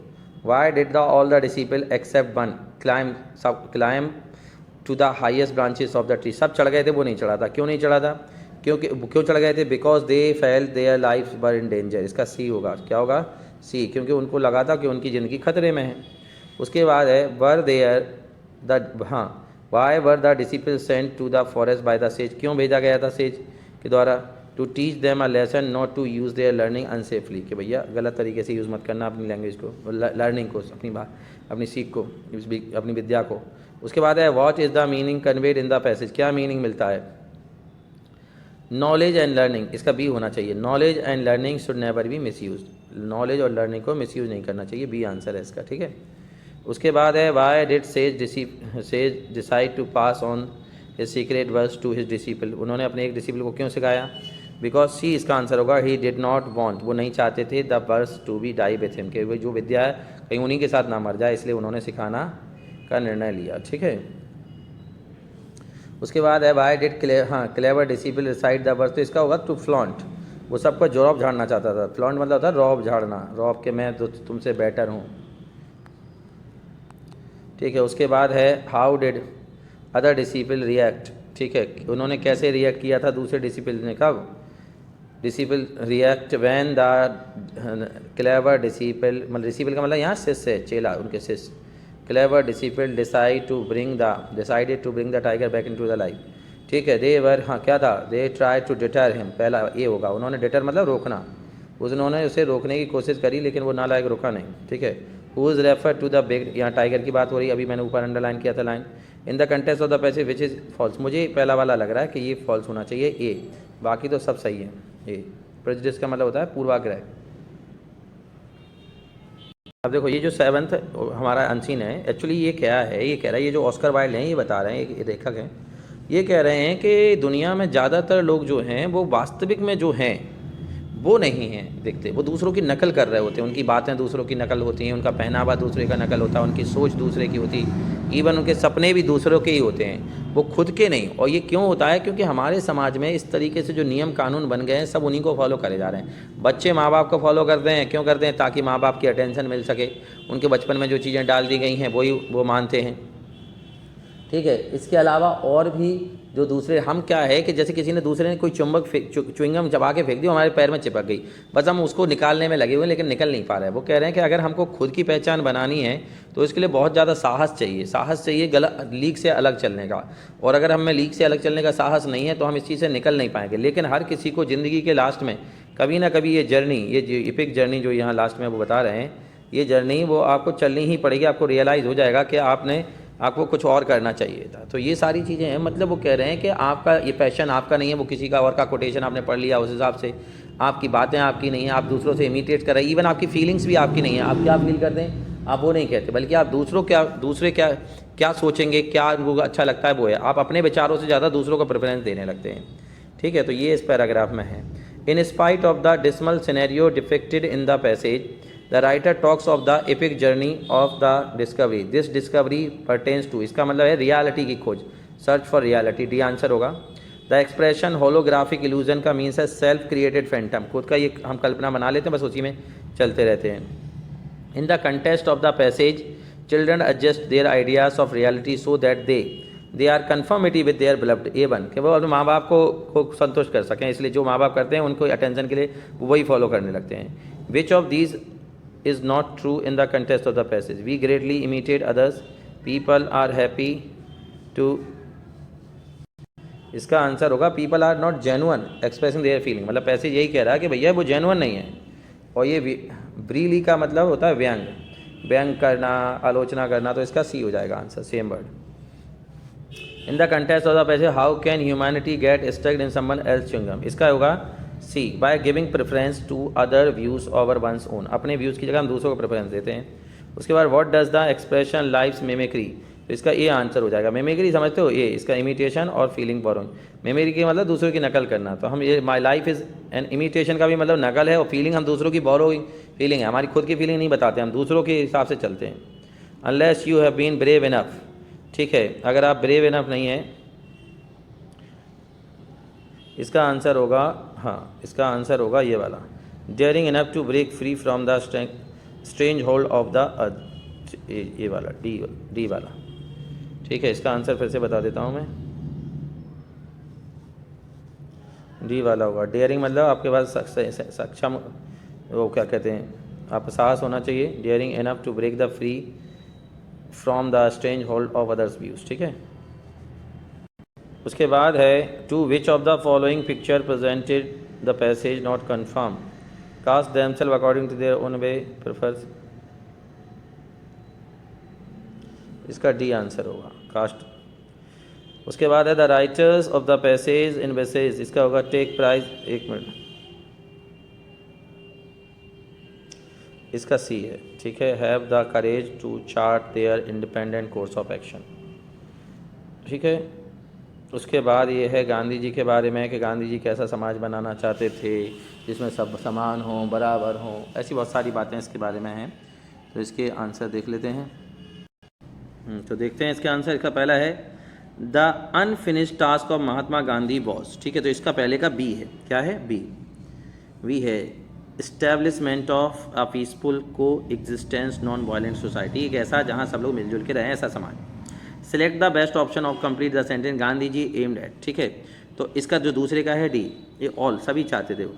why did the all the disciple except one climb to the highest branches of the tree, सब चढ़ गए थे, वो नहीं चढ़ा था। क्यों नहीं चढ़ा था, क्यों चढ़ गए थे, because they felt their life were in danger, इसका सी होगा, क्या होगा, सी, क्योंकि उनको लगा था कि उनकी ज़िंदगी खतरे में है। उसके बाद है वर देयर द, हाँ, why were the disciple sent to the forest by the sage, क्यों भेजा गया था सेज के द्वारा? To teach them a lesson not to use their learning unsafely, कि भैया गलत तरीके से यूज़ मत करना अपनी लैंग्वेज को, लर्निंग को, अपनी बात, अपनी सीख को, अपनी विद्या को। उसके बाद है what is the meaning conveyed in the passage, क्या मीनिंग मिलता है? नॉलेज एंड लर्निंग, इसका बी होना चाहिए। Knowledge and learning should never be miss use, knowledge और लर्निंग को मिस यूज़ नहीं करना चाहिए, बी आंसर है इसका, ठीक है। उसके बाद है why did sage decide to pass on his secret verse to his disciple, उन्होंने अपने एक डिसिपल को क्यों सिखाया? बिकॉज सी इसका आंसर होगा ही डिड नॉट वॉन्ट, वो नहीं चाहते थे the verse to be die with him, कि वो जो विद्या है कहीं उन्हीं के साथ ना मर जाए, इसलिए उन्होंने सिखाना का निर्णय लिया, ठीक है। उसके बाद है why did clever disciple recite the verse, तो इसका होगा टू फ्लॉन्ट, वो सबका रौब झाड़ना चाहता था। फ्लॉन्ट मतलब होता है रौब झाड़ना, रौब के मैं तो तुमसे बेटर हूँ, ठीक है। उसके बाद है how did other disciple react, ठीक है, उन्होंने कैसे रिएक्ट किया था दूसरे डिसिपल ने, कब? Disciple react when the clever disciple, मतलब डिसिपल का मतलब यहाँ शिष्य है, चेला, उनके शिष्य। Clever disciple decided to bring the tiger back into the life, ठीक है। दे वर, हाँ क्या था? They try to deter him, पहला ये होगा, उन्होंने डिटर मतलब रोकना, उन्होंने उसे रोकने की कोशिश करी लेकिन वो नालायक रुका नहीं, ठीक है। Who is refer to the big, यहाँ टाइगर की बात हो रही है, अभी मैंने ऊपर अंडरलाइन किया था line. In the contest of the passage which is false, मुझे पहला वाला लग रहा है कि ये फॉल्स होना चाहिए, ए, बाकी तो सब सही है। ए प्रेजुडिस का मतलब होता है पूर्वाग्रह। अब देखो ये जो सेवन्थ हमारा अनसीन है, एक्चुअली ये क्या है, ये कह रहा है, ये जो ऑस्कर वाइल्ड हैं ये बता रहे हैं, ये लेखक हैं, ये कह रहे हैं कि दुनिया में ज़्यादातर लोग जो हैं वो वास्तविक में जो हैं वो नहीं हैं दिखते, वो दूसरों की नकल कर रहे होते हैं, उनकी बातें दूसरों की नकल होती हैं, उनका पहनावा दूसरे का नकल होता है, उनकी सोच दूसरे की होती, इवन उनके सपने भी दूसरों के ही होते हैं, वो खुद के नहीं। और ये क्यों होता है? क्योंकि हमारे समाज में इस तरीके से जो नियम कानून बन गए हैं सब उन्हीं को फॉलो करे जा रहे हैं। बच्चे माँ बाप को फॉलो करते हैं, क्यों करते हैं? ताकि माँ बाप की अटेंशन मिल सके, उनके बचपन में जो चीज़ें डाल दी गई हैं वही वो मानते हैं, ठीक है। इसके अलावा और भी जो दूसरे, हम क्या है कि जैसे किसी ने दूसरे ने कोई चुंबक च्युइंगम चबा के फेंक दी, हमारे पैर में चिपक गई, बस हम उसको निकालने में लगे हुए लेकिन निकल नहीं पा रहे हैं। वो कह रहे हैं कि अगर हमको खुद की पहचान बनानी है तो इसके लिए बहुत ज़्यादा साहस चाहिए गलत लीक से अलग चलने का, और अगर हमें लीक से अलग चलने का साहस नहीं है तो हम इस चीज़ से निकल नहीं पाएंगे। लेकिन हर किसी को ज़िंदगी के लास्ट में कभी ना कभी ये जर्नी, ये जो इपिक जर्नी जो यहाँ लास्ट में वो बता रहे हैं, ये जर्नी वो आपको चलनी ही पड़ेगी, आपको रियलाइज़ हो जाएगा कि आपको कुछ और करना चाहिए था। तो ये सारी चीज़ें हैं, मतलब वो कह रहे हैं कि आपका ये पैशन आपका नहीं है, वो किसी का और का कोटेशन आपने पढ़ लिया, उस हिसाब से आपकी बातें आपकी नहीं है, आप दूसरों से इमिटेट कर रहे हैं, इवन आपकी फीलिंग्स भी आपकी नहीं है, आप क्या फील करते हैं आप वो नहीं कहते, बल्कि आप दूसरे क्या सोचेंगे, क्या उनको अच्छा लगता है वो है, आप अपने विचारों से ज़्यादा दूसरों को प्रेफरेंस देने लगते हैं, ठीक है। तो ये इस पैराग्राफ में है। In spite of the dismal scenario depicted in the passage, the writer talks of the epic journey of the discovery, this discovery pertains to, इसका मतलब है रियलिटी की खोज, search for reality, D answer होगा। The expression holographic illusion का means है self created phantom, खुद का ये हम कल्पना बना लेते हैं, बस उसी में चलते रहते हैं। In the contest of the passage children adjust their ideas of reality so that they are conformity with their beloved, a one, कि वो अपने माँ बाप को संतुष्ट कर सकें, इसलिए जो माँ बाप करते हैं उनको अटेंशन के लिए वो वही फॉलो करने लगते हैं। Which of these is not true in the context of the passage? We greatly imitate others, people are happy to, इसका आंसर होगा people are not genuine expressing their feeling, मतलब पैसेज यही कह रहा है कि भैया वो जेनुअन नहीं है। और ये ब्रीली का मतलब होता है व्यंग करना, आलोचना करना, तो इसका सी हो जाएगा answer, same word. In the contest of the passage how can humanity get stuck in someone else chewing gum, इसका होगा C, by giving preference to other views over one's own, अपने व्यूज़ की जगह हम दूसरों को प्रेफरेंस देते हैं। उसके बाद what does the expression life's mimicry, तो इसका ये आंसर हो जाएगा। मिमिक्री समझते हो, ये इसका इमिटेशन और फीलिंग बोरोइंग, मिमिक्री के मतलब दूसरों की नकल करना, तो हम ये my life is an imitation का भी मतलब नकल है, और फीलिंग हम दूसरों की बोरोइंग फीलिंग है, हमारी खुद की फीलिंग नहीं बताते, हम दूसरों के हिसाब से चलते हैं। Unless you have been brave enough, ठीक है, अगर आप ब्रेव इनफ नहीं हैं, इसका आंसर होगा, हाँ इसका आंसर होगा ये वाला, daring enough to break free from the strange hold of the earth, ये वाला डी वाला, ठीक है। इसका आंसर फिर से बता देता हूँ मैं, डी वाला होगा। डेयरिंग मतलब आपके पास वो क्या कहते हैं, आप साहस होना चाहिए, daring enough to break the free from the strange hold of others views, ठीक है। उसके बाद है two which of the following picture presented the passage not confirm, cast themselves according to their own way prefers. इसका D answer होगा, cast. उसके बाद है the writers of the passage in passage, इसका होगा टेक प्राइज। एक minute, इसका सी है, ठीक है। Have the courage to chart their independent course of action, ठीक है। उसके बाद ये है गांधी जी के बारे में कि गांधी जी कैसा समाज बनाना चाहते थे जिसमें सब समान हों, बराबर हों, ऐसी बहुत सारी बातें इसके बारे में हैं। तो इसके आंसर देख लेते हैं। तो देखते हैं इसके आंसर। इसका पहला है the unfinished task of Mahatma Gandhi was, ठीक है। तो इसका पहले का बी है, क्या है, बी है इस्टेब्लिशमेंट ऑफ अ पीसफुल को एग्जिस्टेंस नॉन वायलेंट सोसाइटी, एक ऐसा जहाँ सब लोग मिलजुल के रहें, ऐसा समाज। Select the best option of complete the sentence Gandhi ji aimed at, ठीक है। तो इसका जो दूसरे का है डी, ये ऑल सभी चाहते थे, वो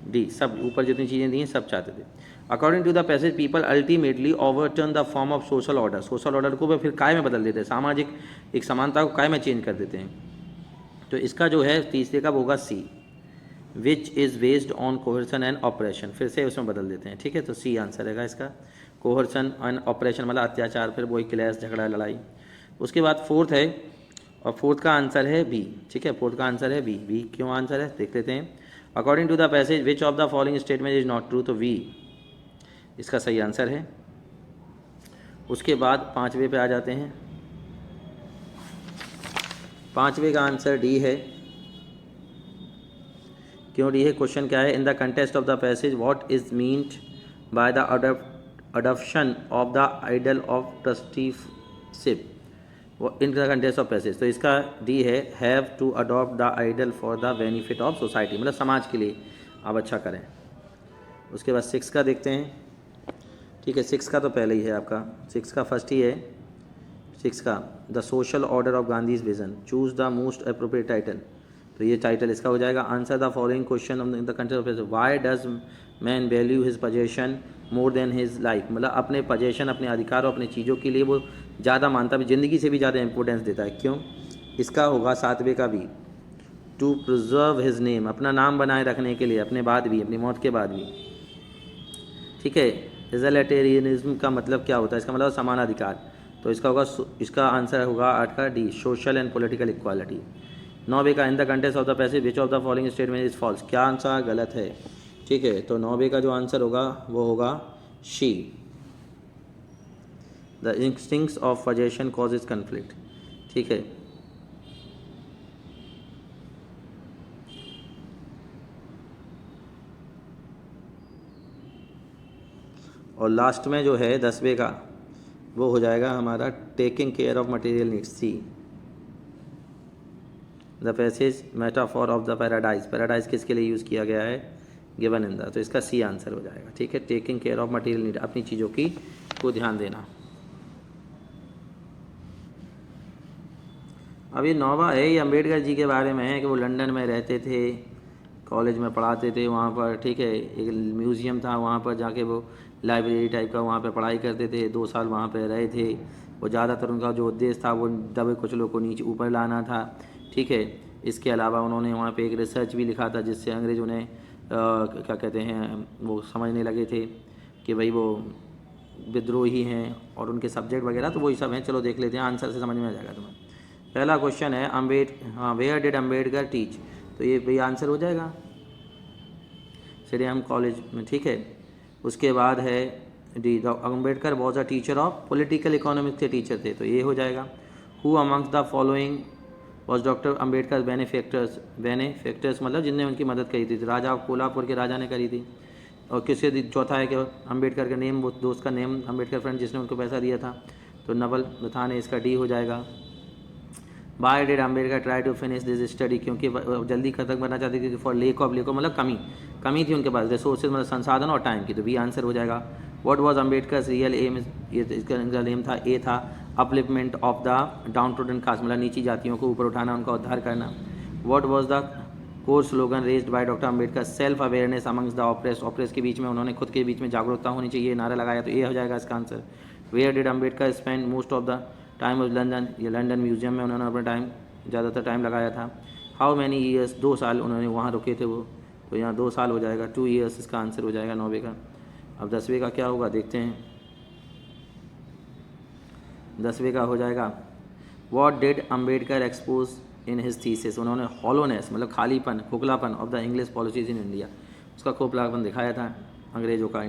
डी सब ऊपर जितनी चीज़ें दी हैं सब चाहते थे। According to the passage people ultimately overturn the form of social order, social order को वे फिर काय में बदल देते हैं, सामाजिक एक समानता को काय में चेंज कर देते हैं। तो इसका जो है तीसरे का वो होगा C, which is based on coercion and operation, फिर से उसमें बदल देते हैं, ठीक है। तो सी आंसर रहेगा इसका, कोहर्सन एंड ऑपरेशन मतलब अत्याचार, फिर वही क्लैश, झगड़ा, लड़ाई। उसके बाद फोर्थ है, और फोर्थ का आंसर है बी, ठीक है। फोर्थ का आंसर है बी क्यों आंसर है देख लेते हैं। According to the passage which of the following statement is not true, तो वी इसका सही आंसर है। उसके बाद पांचवे पे आ जाते हैं। पांचवे का आंसर डी है। क्यों डी है, क्वेश्चन क्या है, in the contest of the passage what is meant by the adoption of the idol of trusteeship in the contest of passage. तो इसका डी है, have to adopt the idol for the benefit of society, मतलब समाज के लिए आप अच्छा करें। उसके बाद सिक्स का देखते हैं, ठीक है। सिक्स का तो पहले ही है आपका, सिक्स का फर्स्ट ही है। सिक्स का the social order of Gandhi's vision, choose the most appropriate title, तो ये टाइटल इसका हो जाएगा। Answer the following question in the context of why does man value his possession more than his life, मतलब अपने possession, अपने अधिकार और अपने चीज़ों के लिए वो ज़्यादा मानता है, ज़िंदगी से भी ज़्यादा इंपॉर्टेंस देता है, क्यों। इसका होगा सातवें का भी, टू प्रिजर्व हिज नेम, अपना नाम बनाए रखने के लिए, अपने बाद भी, अपनी मौत के बाद भी, ठीक है। इजलिटेरियनिज्म का मतलब क्या होता है, इसका मतलब समान अधिकार, तो इसका होगा, इसका आंसर होगा 8 का D, social and political equality. 9वें का in the context of the passage which of the following statement is false, क्या आंसर गलत है, ठीक है। तो 9वें का जो आंसर होगा वो होगा she, the instincts of possession causes conflict, ठीक है। और लास्ट में जो है 10वें का वो हो जाएगा हमारा taking care of material needs, see the passage metaphor of the paradise, paradise किसके लिए यूज़ किया गया है, गिवन इन द, तो इसका सी आंसर हो जाएगा, ठीक है। Taking care of material need, अपनी चीज़ों की को ध्यान देना। अब ये 9वां है, ये अम्बेडकर जी के बारे में है कि वो लंदन में रहते थे, कॉलेज में पढ़ाते थे वहाँ पर, ठीक है। एक म्यूज़ियम था वहाँ पर, जाके वो लाइब्रेरी टाइप का वहाँ पे पढ़ाई करते थे, 2 साल वहाँ पे रहे थे। वो ज़्यादातर उनका जो उद्देश्य था वो दबे कुचलों को नीचे ऊपर लाना था, ठीक है। इसके अलावा उन्होंने वहाँ पे एक रिसर्च भी लिखा था जिससे अंग्रेज़ उन्हें क्या कहते हैं वो समझने लगे थे कि भाई वो विद्रोही हैं, और उनके सब्जेक्ट वगैरह तो वही सब हैं। चलो देख लेते हैं, आंसर से समझ में आ जाएगा तुम्हें। पहला क्वेश्चन है वेयर डिड अम्बेडकर टीच, तो ये भाई आंसर हो जाएगा श्रीराम कॉलेज में, ठीक है। उसके बाद है D, Ambedkar was a teacher of political economics के टीचर थे, तो ये हो जाएगा। Who amongst the following was doctor Ambedkar benefactors मतलब जिनने उनकी मदद करी थी, राजा कोल्हापुर के राजा ने करी थी। और किसके चौथा है कि अम्बेडकर का नेम, वो दोस्त का नेम अम्बेडकर फ्रेंड जिसने उनको पैसा दिया था, तो नवल बथान है, इसका डी हो जाएगा। Why did Ambedkar try to finish this study, क्योंकि जल्दी खत्म करना चाहते थे, फॉर लेक ऑफ मतलब कमी थी उनके पास, रिसोर्सेज मतलब संसाधन और टाइम की, तो बी आंसर हो जाएगा। What was Ambedkar real aim, ये इसका नेम था, ए था upliftment of the downtrodden caste, मतलब नीची जातियों को ऊपर उठाना, उनका उद्धार करना। What was the core slogan raised by doctor Ambedkar, self awareness amongst the oppressed, oppressed के बीच में उन्होंने खुद के बीच में जागरूकता होनी चाहिए नारा लगाया, तो ये हो जाएगा इसका answer. Where did Ambedkar spend most of the time of London, ये लंदन म्यूजियम में उन्होंने अपना टाइम ज़्यादातर टाइम लगाया था। हाउ मैनी ईयर्स, 2 साल उन्होंने वहाँ रुके थे वो, तो यहाँ 2 साल हो जाएगा, 2 ईयर्स इसका आंसर हो जाएगा 9वें का। अब 10वें का क्या होगा देखते हैं। 10वें का हो जाएगा what did Ambedkar expose in his thesis, उन्होंने हॉलोनेस मतलब खालीपन, खोखलापन of the English policies in India, उसका खोखलापन दिखाया था अंग्रेज़ों का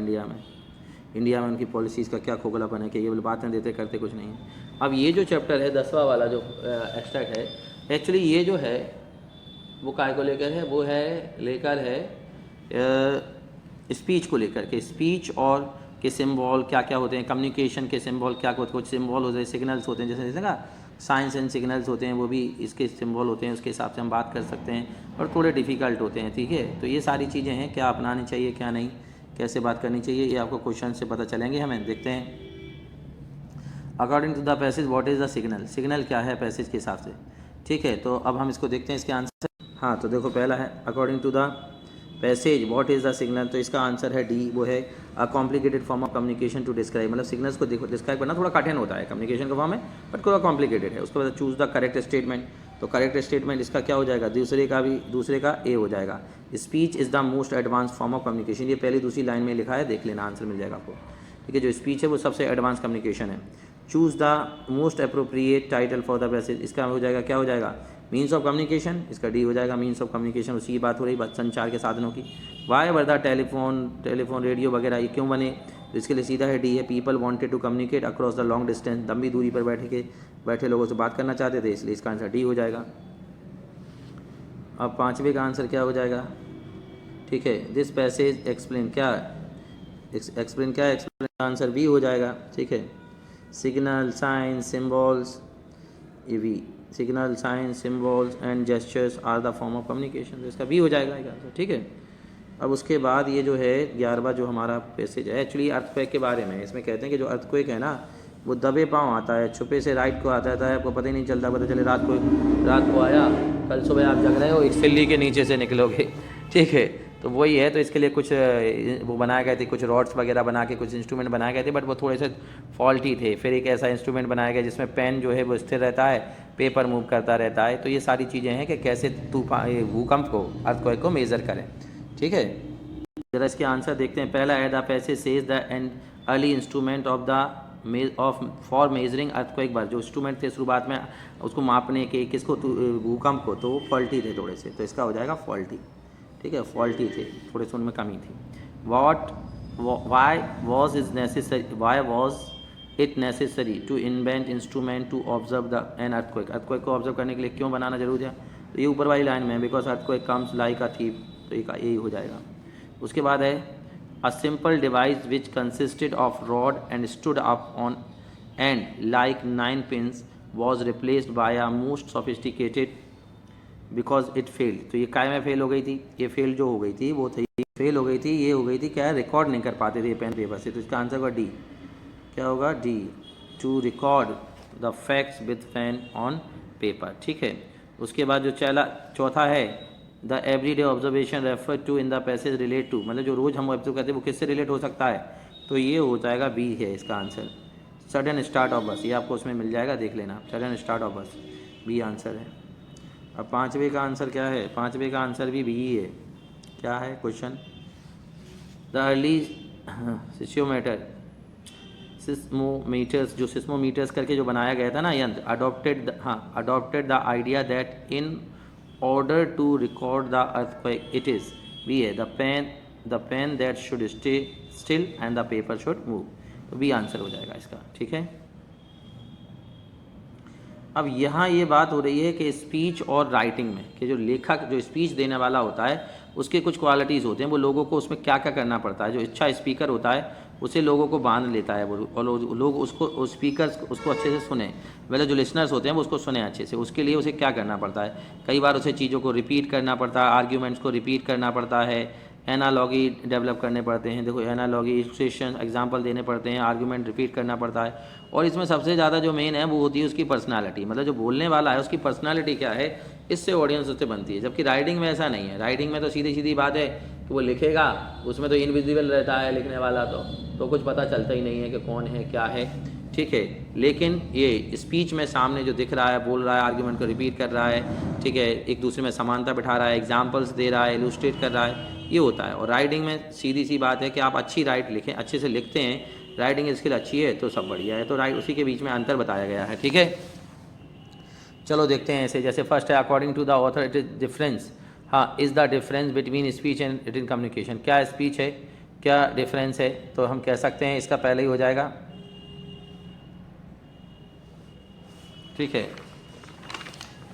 इंडिया में उनकी पॉलिसीज़ का क्या खोखलापन है कि ये बातें देते करते कुछ नहीं। अब ये जो चैप्टर है 10वां वाला जो एक्सट्रैक्ट है, एक्चुअली ये जो है वो काय को लेकर है, वो है लेकर है स्पीच को लेकर के, स्पीच और के सिंबल क्या क्या होते हैं, कम्युनिकेशन के सिंबल क्या कुछ सिंबल होते हैं, सिग्नल्स होते हैं, जैसे ना साइंस एंड सिग्नल्स होते हैं, वो भी इसके सिंबल होते हैं, उसके हिसाब से हम बात कर सकते हैं, और थोड़े डिफ़िकल्ट होते हैं। ठीक है, तो ये सारी चीज़ें हैं, क्या अपनानी चाहिए क्या नहीं, कैसे बात करनी चाहिए, ये आपको क्वेश्चन से पता चलेंगे हमें। देखते हैं according to the passage what is the signal, signal क्या है पैसेज के हिसाब से। ठीक है, तो अब हम इसको देखते हैं इसके आंसर। हाँ, तो देखो पहला है according to the passage what is the signal, तो इसका आंसर है डी, वो है a complicated form of communication to describe, मतलब सिग्नल्स को डिस्क्राइब करना थोड़ा कठिन होता है, कम्युनिकेशन का फॉर्म है बट थोड़ा कॉम्प्लिकेटेड है। उसके बाद चूज़ द करेक्ट स्टेटमेंट, तो करेक्ट स्टेटमेंट इसका क्या हो जाएगा, दूसरे का ए हो जाएगा। Speech is the most advance form of communication, ये पहली दूसरी लाइन में लिखा है, देख लेना आंसर मिल जाएगा आपको। ठीक है, जो स्पीच है वो सबसे एडवांस कम्युनिकेशन है। Choose the most appropriate title for the passage, इसका हो जाएगा क्या हो जाएगा, मीन्स ऑफ कम्युनिकेशन, इसका डी हो जाएगा, मीन्स ऑफ कम्युनिकेशन, उसी की बात हो रही संचार के साधनों की। Y were the telephone radio वगैरह ये क्यों बने, तो इसके लिए सीधा है डी है, people wanted to communicate across the long distance, लंबी दूरी पर बैठे लोगों से बात करना चाहते थे, इसलिए इसका आंसर डी हो जाएगा। अब 5वें का आंसर क्या हो जाएगा। ठीक है, दिस पैसेज एक्सप्लेन क्या एक्सप्लेन का आंसर बी हो जाएगा। ठीक है, सिग्नल साइन सिम्बॉल्स, ये भी signal sign symbols and gestures are the form of communication, तो इसका भी हो जाएगा एक आंसर। ठीक है, अब उसके बाद ये जो है 11वां जो हमारा पैसेज है एक्चुअली अर्थक्वेक के बारे में, इसमें कहते हैं कि जो अर्थक्वेक है ना वो दबे पाँव आता है, छुपे से राइट को आता है, आपको पता ही नहीं चलता, पता चले रात को आया, कल सुबह आप जग रहे हो एक सिल्ली के नीचे से निकलोगे। ठीक है, तो वही है, तो इसके लिए कुछ वो बनाए गए थे, कुछ रॉड्स वगैरह बना के कुछ इंस्ट्रूमेंट बनाए गए थे, बट वो थोड़े से फॉल्टी थे। फिर एक ऐसा इंस्ट्रूमेंट बनाया गया जिसमें पेन जो है वो स्थिर रहता है, पेपर मूव करता रहता है। तो ये सारी चीज़ें हैं कि कैसे तूफान भूकंप को अर्थक्वेक को मेज़र करें। ठीक है, जरा इसके आंसर देखते हैं। पहला है the passage says the end early instrument for measuring earthquake birth, जो इंस्ट्रूमेंट थे शुरुआत में उसको मापने के किसको, भूकंप को, तो वो फॉल्टी थे थोड़े से, तो इसका हो जाएगा फॉल्टी। ठीक है, फॉल्टी थे थोड़े से, उनमें कमी थी। Why was it necessary to invent instrument to observe the an earthquake, earthquake को ऑब्जर्व करने के लिए क्यों बनाना जरूरी है, तो ये ऊपर वाली लाइन में है, because earthquake comes like a thief, तो यही हो जाएगा। उसके बाद है a simple device which consisted of rod and stood up on and like 9 pins was replaced by a most sophisticated because it failed, तो ये काय में फेल हो गई थी, ये फेल जो हो गई थी वो थी फेल हो गई थी, ये हो गई थी क्या, रिकॉर्ड नहीं कर पाते थे पेन पेपर से, तो इसका आंसर होगा डी, क्या होगा D, to record the facts with pen on paper. ठीक है, उसके बाद जो चौथा है the everyday observation refer to in the passage relate to, मतलब जो रोज़ हम ऑब्जर्व करते हैं वो किससे रिलेट हो सकता है, तो ये हो जाएगा बी है इसका आंसर, सडन स्टार्ट ऑफ बस, ये आपको उसमें मिल जाएगा, देख लेना, सडन स्टार्ट ऑफ बस बी आंसर है। अब 5वें का आंसर क्या है, 5वें का आंसर भी बी है, क्या है क्वेश्चन, द अर्ली सिस्मोमीटर्स, जो सिस्मोमीटर्स करके जो बनाया गया था ना यंत्र, adopted the idea that in order to record the earthquake it is, B है the pen that should stay still and the paper should move, तो बी आंसर हो जाएगा इसका। ठीक है, अब यहाँ ये बात हो रही है कि स्पीच और राइटिंग में कि जो लेखक जो स्पीच देने वाला होता है उसके कुछ क्वालिटीज़ होते हैं, वो लोगों को उसमें क्या क्या करना पड़ता है, जो अच्छा स्पीकर होता है उसे लोगों को बांध लेता है वो, और लोग उसको स्पीकर उसको अच्छे से सुने, वैसे जो लिसनर्स होते हैं वो उसको सुने अच्छे से, उसके लिए उसे क्या करना पड़ता है, कई बार उसे चीज़ों को रिपीट करना पड़ता है, आर्ग्यूमेंट्स को रिपीट करना पड़ता है, एनालॉगी डेवलप करने पड़ते हैं, देखो एनालॉगी इलस्ट्रेशन एग्जांपल देने पड़ते हैं, आर्गुमेंट रिपीट करना पड़ता है, और इसमें सबसे ज़्यादा जो मेन है वो होती है उसकी पर्सनालिटी, मतलब जो बोलने वाला है उसकी पर्सनालिटी क्या है, इससे ऑडियंस उससे बनती है। जबकि राइटिंग में ऐसा नहीं है, राइटिंग में तो सीधी सीधी बात है कि वो लिखेगा, उसमें तो इनविजिबल रहता है लिखने वाला, तो तो कुछ पता चलता ही नहीं है कि कौन है क्या है, ठीक है। लेकिन ये स्पीच में सामने जो दिख रहा है, बोल रहा है, आर्ग्यूमेंट को रिपीट कर रहा है, ठीक है, एक दूसरे में समानता बिठा रहा है, एग्जाम्पल्स दे रहा है, इलुस्ट्रेट कर रहा है, ये होता है। और राइटिंग में सीधी सी बात है कि आप अच्छी राइट लिखें, अच्छे से लिखते हैं, राइटिंग स्किल अच्छी है तो सब बढ़िया है। तो राइट उसी के बीच में अंतर बताया गया है, ठीक है। चलो देखते हैं ऐसे, जैसे फर्स्ट है according to the author it is difference. हाँ, is the difference between speech and written communication. क्या स्पीच है, क्या डिफरेंस है, तो हम कह सकते हैं इसका पहले ही हो जाएगा, ठीक है,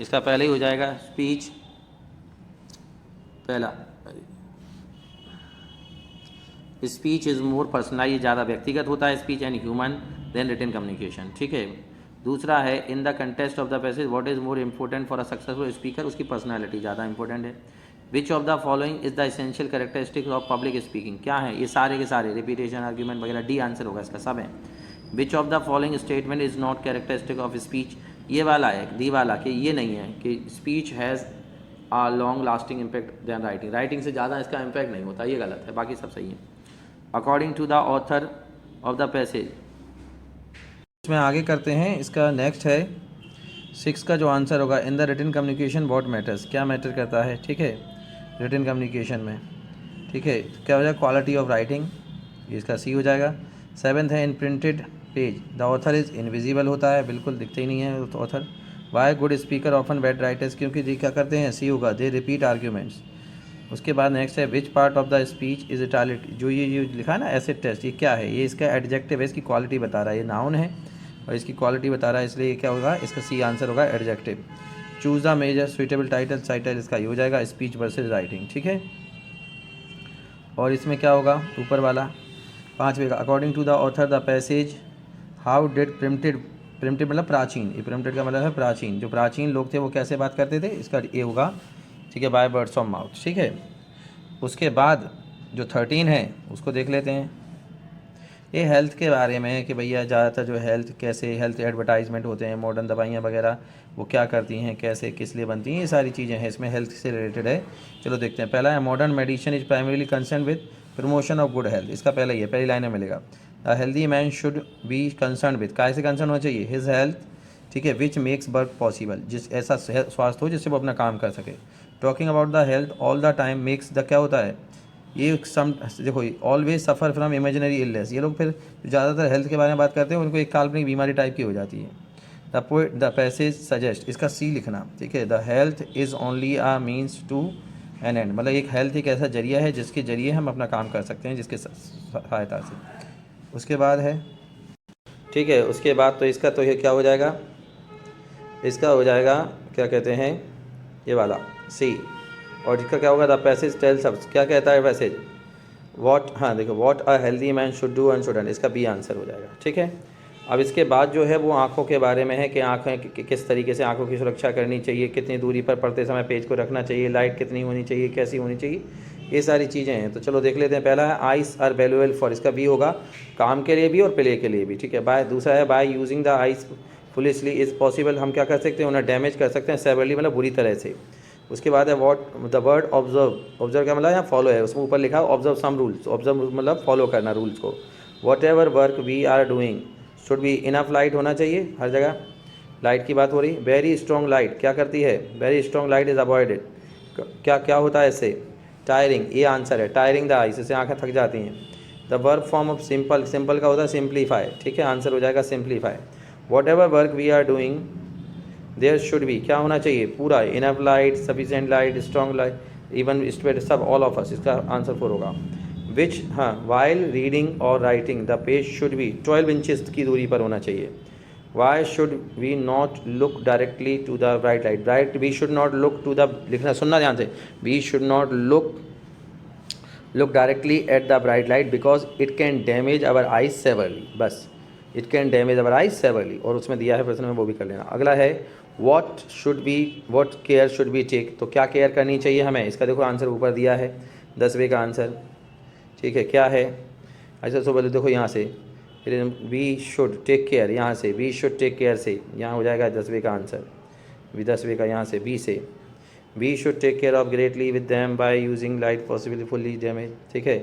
इसका पहले ही हो जाएगा स्पीच, पहला स्पीच इज़ मोर पर्सनलाइज, ज़्यादा व्यक्तिगत होता है speech, and human then written communication, ठीक है। दूसरा है in the contest of the passage what is more important for a successful speaker, उसकी पर्सनैलिटी ज़्यादा इंपॉर्टेंट है। Which of the following is the essential characteristics of public speaking, क्या है ये सारे के सारे, रिपीटेशन, आर्ग्यूमेंट वगैरह, डी आंसर होगा इसका, सब है। Which of the following statement is not characteristic of speech, ये वाला है डी वाला, कि ये नहीं है कि speech has a long lasting impact than writing, writing से ज़्यादा इसका इम्पैक्ट नहीं होता, ये गलत है, बाकी सब सही है। According to the author of the passage, इसमें आगे करते हैं, इसका नेक्स्ट है 6 का जो आंसर होगा, in the written communication what matters, क्या मैटर करता है, ठीक है, रिटन कम्युनिकेशन में, ठीक है, क्या हो जाएगा, क्वालिटी ऑफ राइटिंग, ये इसका सी हो जाएगा। 7th है in printed page the author is invisible, होता है, बिल्कुल दिखते ही नहीं है author. Why good speaker often bad writers, क्योंकि ये क्या करते हैं, सी होगा, दे रिपीट आर्ग्यूमेंट्स। उसके बाद नेक्स्ट है which part of the speech is vitality, जो ये लिखा है ना एसिड टेस्ट, ये क्या है, ये इसका एडजेक्टिव है, इसकी क्वालिटी बता रहा है, ये नाउन है और इसकी क्वालिटी बता रहा है, इसलिए क्या होगा, इसका सी आंसर होगा adjective. Choose the major suitable title, title इसका ये हो जाएगा स्पीच वर्सेज राइटिंग, ठीक है। और इसमें क्या होगा, ऊपर वाला 5वें का according to the author the passage how did primitive, primitive मतलब प्राचीन, ये प्रिमिटिव का मतलब है प्राचीन, जो प्राचीन लोग थे वो कैसे बात करते थे, इसका ये होगा, ठीक है, बाय वर्ड्स ऑफ माउथ, ठीक है। उसके बाद जो 13 है उसको देख लेते हैं, ये हेल्थ के बारे में है कि भैया ज़्यादातर जो हेल्थ, कैसे हेल्थ एडवर्टाइजमेंट होते हैं, मॉडर्न दवाइयाँ वगैरह वो क्या करती हैं, कैसे किस लिए बनती हैं, ये सारी चीज़ें हैं, इसमें हेल्थ से रिलेटेड है। चलो देखते हैं, पहला है modern medicine is primarily concern with promotion of good health, इसका पहला ही है, पहली लाइन में मिलेगा। The healthy man should be concern with, काय से कंसर्न होना चाहिए, हिज हेल्थ, ठीक है, विच मेक्स वर्क पॉसिबल, जिस ऐसा स्वास्थ्य हो जिससे वो अपना काम कर सके। Talking about the health all the time makes the, क्या होता है ये सम, देखो always suffer from imaginary illness, ये लोग फिर ज़्यादातर हेल्थ के बारे में बात करते हैं, उनको एक काल्पनिक बीमारी टाइप की हो जाती है। द पैसेज सजेस्ट, इसका सी लिखना, ठीक है, the health is only a means to an end, मतलब एक हेल्थ एक ऐसा जरिया है जिसके जरिए हम अपना काम कर सकते हैं, जिसके सहायता से। उसके बाद है, ठीक है, उसके बाद तो इसका तो ये क्या हो जाएगा, इसका हो जाएगा क्या कहते हैं, ये वाला सी। और इसका क्या होगा, द पैसेज टेल्स अस, क्या कहता है पैसेज, व्हाट, हाँ देखो, what a healthy man should do and shouldn't, इसका बी आंसर हो जाएगा, ठीक है। अब इसके बाद जो है वो आँखों के बारे में है कि आँखें किस तरीके से आँखों की सुरक्षा करनी चाहिए, कितनी दूरी पर पढ़ते समय पेज को रखना चाहिए, लाइट कितनी होनी चाहिए, कैसी होनी चाहिए, ये सारी चीज़ें हैं। तो चलो देख लेते हैं, पहला है आइस आर वैल्यूएबल फॉर, इसका बी होगा, काम के लिए भी और प्ले के लिए भी, ठीक है। बाय, दूसरा है by using the ice foolishly is possible, हम क्या कर सकते हैं, उन्हें डैमेज कर सकते हैं सेवरली, मतलब बुरी तरह से। उसके बाद है what the word observe, observe क्या मतलब यहाँ फॉलो है, उसमें ऊपर लिखा है ऑब्जर्व सम रूल्स, ऑब्जर्व मतलब फॉलो करना रूल्स को। Whatever work we are doing should be enough light, होना चाहिए हर जगह, लाइट की बात हो रही। वेरी स्ट्रॉन्ग लाइट क्या करती है, very strong light is avoided, क्या क्या होता है इससे, टायरिंग, ये आंसर है, टायरिंग द आइस, इससे आँखें थक जाती हैं। The work form of simple, simple का होता है सिंप्लीफाई, ठीक है, आंसर हो जाएगा simplify. Whatever work we are doing there should be, क्या होना चाहिए, पूरा, enough light, sufficient light, strong light, even straight, सब, ऑल ऑफ अस, इसका आंसर 4 होगा। विच, हाँ, वाइल रीडिंग और writing the page should be 12 inches की दूरी पर होना चाहिए। Why should we not look directly to the bright light, bright, we should not look to the, लिखना सुनना ध्यान से, we should not look directly at the bright light because it can damage our eyes severely, बस, it can damage our eyes severely, और उसमें दिया है प्रश्न में, वो भी कर लेना। अगला है what should be, what care should be take, तो क्या केयर करनी चाहिए हमें, इसका देखो आंसर ऊपर दिया है 10वें का आंसर, ठीक है, क्या है, अच्छा सो बोले देखो यहाँ से, वी शुड टेक केयर, यहाँ से वी शुड टेक केयर से, यहाँ हो जाएगा 10वें का आंसर, 10वें का यहाँ से बी से, we should take care of greatly with them by using light possibly fully damage, ठीक है,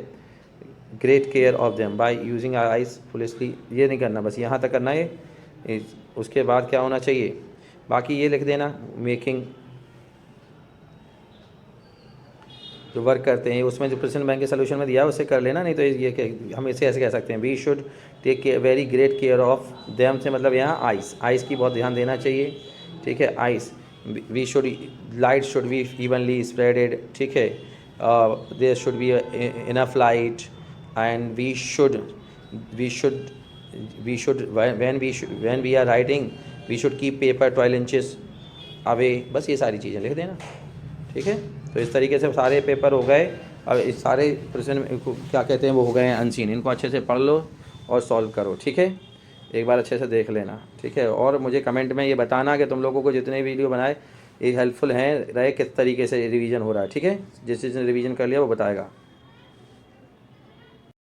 great care of them by using our eyes foolishly, ये नहीं करना, बस यहाँ तक करना है। उसके बाद क्या होना चाहिए, बाकी ये लिख देना, मेकिंग जो वर्क करते हैं उसमें जो प्रेजेंट बैंक के सोल्यूशन में दिया है उससे कर लेना, नहीं तो ये हम इसे ऐसे कह सकते हैं, we should take care very great care of them से मतलब यहाँ आइस, आइस की बहुत ध्यान देना चाहिए, ठीक है। Eyes, we should, light should be evenly spreaded, ठीक है। There should be enough light and we should when we are writing we should keep paper 12 inches away, बस ये सारी चीज़ें लिख देना, ठीक है। तो इस तरीके से सारे पेपर हो गए। अब इस सारे प्रश्न क्या कहते हैं वो हो गए हैं अनसीन, इनको अच्छे से पढ़ लो और सॉल्व करो, ठीक है। एक बार अच्छे से देख लेना, ठीक है। और मुझे कमेंट में ये बताना कि तुम लोगों को जितने वीडियो बनाए ये हेल्पफुल हैं रहे, किस तरीके से रिवीजन हो रहा है, ठीक है। जिस जिसने रिवीजन कर लिया वो बताएगा।